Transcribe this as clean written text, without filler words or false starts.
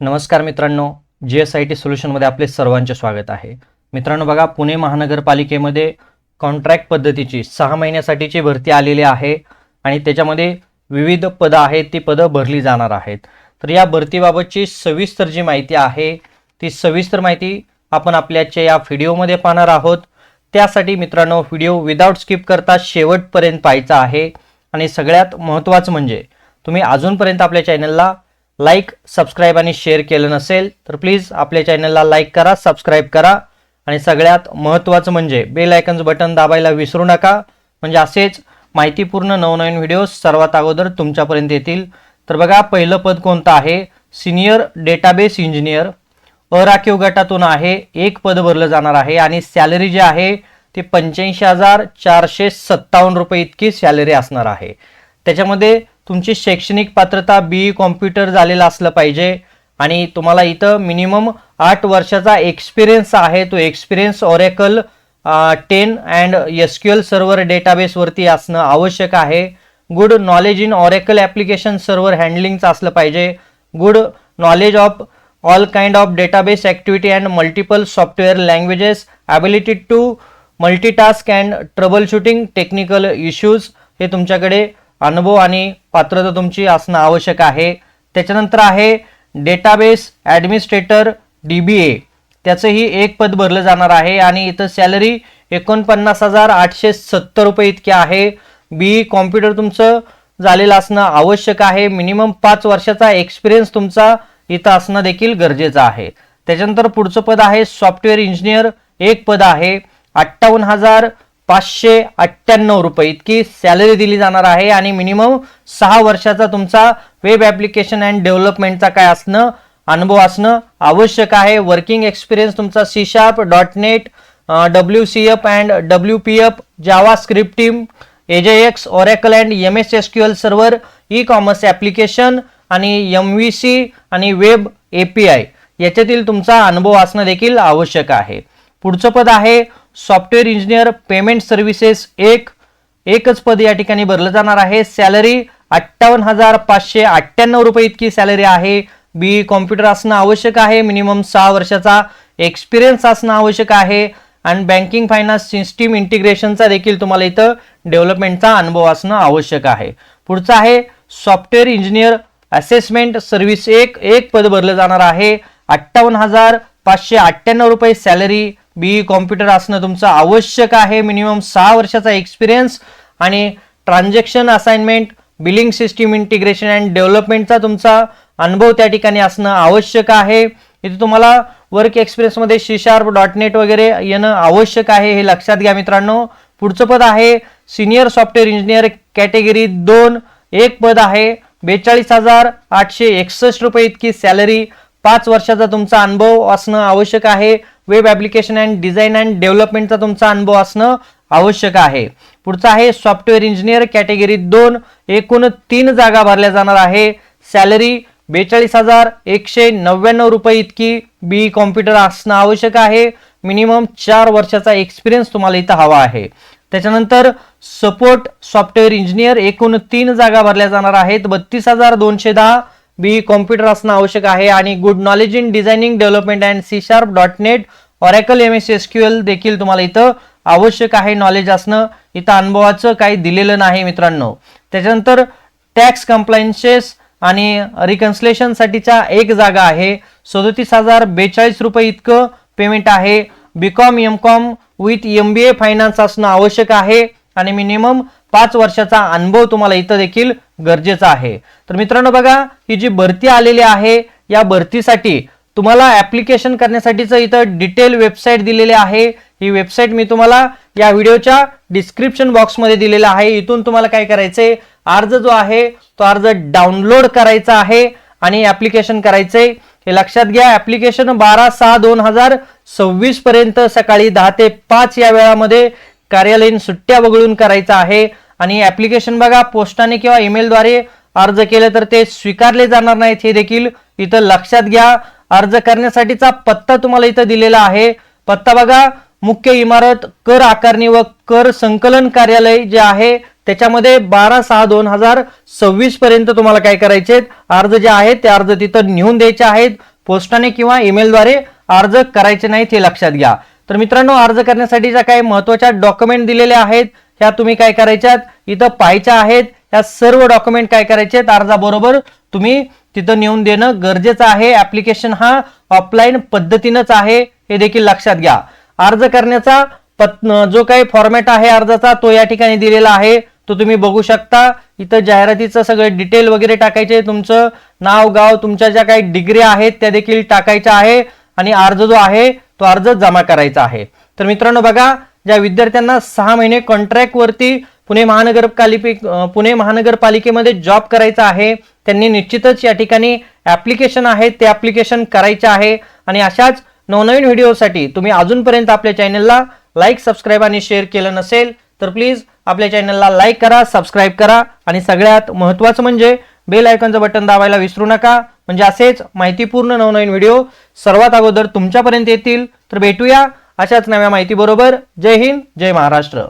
नमस्कार मित्रांनो, GSIT सोल्युशनमध्ये आपले सर्वांचे स्वागत आहे. मित्रांनो बघा, पुणे महानगरपालिकेमध्ये कॉन्ट्रॅक्ट पद्धतीची 6 महिन्यासाठीची भरती आलेली आहे आणि त्याच्यामध्ये विविध पदं आहेत, ती पदं भरली जाणार आहेत. तर या भरतीबाबतची सविस्तर जी माहिती आहे, ती सविस्तर माहिती आपण आपल्याच्या या व्हिडिओमध्ये पाहणार आहोत. त्यासाठी मित्रांनो व्हिडिओ विदाउट स्किप करता शेवटपर्यंत पाहायचा आहे आणि सगळ्यात महत्त्वाचं म्हणजे तुम्ही अजूनपर्यंत आपल्या चॅनलला लाईक, सबस्क्राईब आणि शेअर केलं नसेल तर प्लीज आपल्या चॅनलला लाईक करा, सबस्क्राईब करा आणि सगळ्यात महत्त्वाचं म्हणजे बेल आयकॉनचं बटन दाबायला विसरू नका, म्हणजे असेच माहितीपूर्ण नवनवीन व्हिडिओ सर्वात अगोदर तुमच्यापर्यंत येतील. तर बघा, पहिलं पद कोणतं आहे? Senior database engineer. अराखीव गटातून आहे, एक पद भरलं जाणार आहे आणि सॅलरी जी आहे ती 85,457 रुपये इतकी सॅलरी असणार आहे. त्याच्यामध्ये तुमची शैक्षणिक पात्रता BE कॉम्प्युटर झालेला असलं पाहिजे आणि तुम्हाला इथं मिनिमम 8 वर्षाचा एक्सपिरियन्स आहे. तो experience Oracle 10 and SQL server डेटाबेसवरती असणं आवश्यक आहे. Good knowledge in Oracle application server हँडलिंगचं असलं पाहिजे. Good knowledge of all kind of database activity and multiple software languages, ability to multitask and troubleshooting technical issues, हे तुमच्याकडे अनुभव आणि पात्रता तुमची असणं आवश्यक आहे. त्याच्यानंतर आहे डेटाबेस ॲडमिनिस्ट्रेटर DBA. त्याचंही एक पद भरलं जाणार आहे आणि इथं सॅलरी 49,870 रुपये इतकी आहे. BE कॉम्प्युटर तुमचं झालेलं असणं आवश्यक आहे. मिनिमम 5 वर्षाचा एक्सपिरियन्स तुमचा इथं असणं देखील गरजेचं आहे. त्याच्यानंतर पुढचं पद आहे सॉफ्टवेअर इंजिनियर. एक पद आहे. 58,598 रुपये इतकी सॅलरी दिली जाणार आहे आणि मिनिमम 6 वर्षाचा तुमचा वेब ॲप्लिकेशन अँड डेव्हलपमेंटचा काय असणं, अनुभव असणं आवश्यक आहे. वर्किंग एक्सपिरियन्स तुमचा C#, .NET, WCF and WPF, JavaScript team, AJAX, Oracle and MS SQL server, e-commerce application आणि MVC आणि वेब API याच्यातील तुमचा अनुभव असणं देखील आवश्यक आहे. पुढचं पद आहे सॉफ्टवेअर इंजिनियर पेमेंट सर्व्हिसेस. एकच पद या ठिकाणी भरलं जाणार आहे. सॅलरी 58,598 रुपये इतकी सॅलरी आहे. BE कॉम्प्युटर असणं आवश्यक आहे. मिनिमम 6 वर्षाचा एक्सपिरियन्स असणं आवश्यक आहे आणि बँकिंग फायनान्स सिस्टीम इंटिग्रेशनचा देखील तुम्हाला इथं डेव्हलपमेंटचा अनुभव असणं आवश्यक आहे. पुढचं आहे सॉफ्टवेअर इंजिनियर असेसमेंट सर्व्हिस. एक पद भरलं जाणार आहे. 58,598 रुपये सॅलरी. BE कॉम्प्युटर असणं तुमचं आवश्यक आहे. मिनिमम 6 वर्षाचा एक्सपिरियन्स आणि transaction assignment, billing system integration and डेव्हलपमेंटचा तुमचा अनुभव त्या ठिकाणी असणं आवश्यक आहे. इथे तुम्हाला वर्क एक्सपिरियन्समध्ये C#, .NET वगैरे येणं आवश्यक आहे, हे लक्षात घ्या मित्रांनो. पुढचं पद आहे सिनियर सॉफ्टवेअर इंजिनियर कॅटेगरी 2. एक पद आहे. 42,861 रुपये इतकी सॅलरी. 5 वर्षाचा तुमचा अनुभव असणं आवश्यक आहे. Web application and design and डेव्हलपमेंटचा तुमचा अनुभव असणं आवश्यक आहे. पुढचं आहे सॉफ्टवेअर इंजिनियर कॅटेगरी 2. एकूण 3 जागा भरल्या जाणार आहे. सॅलरी 42,199 रुपये इतकी. BE कॉम्प्युटर असणं आवश्यक आहे. मिनिमम 4 वर्षाचा एक्सपिरियन्स तुम्हाला इथं हवा आहे. त्याच्यानंतर सपोर्ट सॉफ्टवेअर इंजिनियर. एकूण 3 जागा भरल्या जाणार आहेत. 32,210. BE कॉम्प्युटर असणं आवश्यक आहे आणि good knowledge in designing development and C#, .NET, oracle MS SQL देखील तुम्हाला इथं आवश्यक आहे. नॉलेज असणं इथं अनुभवाचं काही दिलेलं नाही मित्रांनो. त्याच्यानंतर टॅक्स कंप्लायन्सेस आणि रिकन्सिलेशन साठीच्या एक जागा आहे. 37,042 रुपये इतकं पेमेंट आहे. BCom MCom with MBA finance असणं आवश्यक आहे आणि मिनिमम 5 वर्षाचा अनुभव तुम्हाला इथं देखील गरजेचा आहे. तर मित्रांनो बघा, ही जी भरती आलेली आहे, या भरतीसाठी तुम्हाला ॲप्लिकेशन करण्यासाठीचं इथं डिटेल वेबसाईट दिलेली आहे. ही वेबसाईट मी तुम्हाला या व्हिडिओच्या डिस्क्रिप्शन बॉक्समध्ये दिलेला आहे. इथून तुम्हाला काय करायचंय, अर्ज जो आहे तो अर्ज डाउनलोड करायचा आहे आणि ॲप्लिकेशन करायचंय. हे लक्षात घ्या. ॲप्लिकेशन 12/6/2026 पर्यंत सकाळी 10 ते 5 या वेळामध्ये कार्यालयीन सुट्ट्या वगळून करायचं आहे आणि ॲप्लिकेशन बघा पोस्टाने किंवा ईमेलद्वारे अर्ज केले तर ते स्वीकारले जाणार नाहीत, हे देखील इथं लक्षात घ्या. अर्ज करण्यासाठीचा पत्ता तुम्हाला इथं दिलेला आहे. पत्ता बघा, मुख्य इमारत, कर आकारणी व कर संकलन कार्यालय जे आहे त्याच्यामध्ये 12/6/2026 पर्यंत तुम्हाला काय करायचे, अर्ज जे आहेत ते अर्ज तिथं नेऊन द्यायचे आहेत. पोस्टाने किंवा ईमेलद्वारे अर्ज करायचे नाहीत, हे लक्षात घ्या. तर मित्रांनो, अर्ज करण्यासाठीच्या काही महत्त्वाच्या डॉक्युमेंट दिलेल्या आहेत, ह्या तुम्ही काय करायच्यात इथं पाहायच्या आहेत. ह्या सर्व डॉक्युमेंट काय करायचे आहेत, अर्जाबरोबर तुम्ही तिथं नेऊन देणं गरजेचं आहे. ऍप्लिकेशन हा ऑफलाईन पद्धतीनंच आहे, हे देखील लक्षात घ्या. अर्ज करण्याचा जो काही फॉर्मॅट आहे अर्जाचा तो या ठिकाणी दिलेला आहे, तो तुम्ही बघू शकता. इथं जाहिरातीचं सगळं डिटेल वगैरे टाकायचे, तुमचं नाव गाव तुमच्या ज्या काही डिग्री आहेत त्या देखील टाकायच्या आहे आणि अर्ज जो आहे तो अर्ज जमा करायचा आहे. तर मित्रांनो बघा, ज्या विद्यार्थ्यांना 6 महिने कॉन्ट्रॅक्ट वरती पुणे महानगरपालिकेमध्ये जॉब करायचा आहे त्यांनी निश्चितच या ठिकाणी ऍप्लिकेशन आहे ते ऍप्लिकेशन करायचे आहे. आणि अशाच नवनवीन व्हिडिओसाठी तुम्ही अजूनपर्यंत आपल्या चॅनलला लाईक, सबस्क्राईब आणि शेअर केलं नसेल तर प्लीज आपल्या चॅनलला लाईक करा, सबस्क्राईब करा आणि सगळ्यात महत्त्वाचं म्हणजे बेल आयकॉनचं बटन दाबायला विसरू नका, म्हणजे असेच माहितीपूर्ण नवनवीन व्हिडिओ सर्वात अगोदर तुमच्यापर्यंत येतील. तर भेटूया अशाच नव्या माहिती बरोबर. जय हिंद, जय महाराष्ट्र.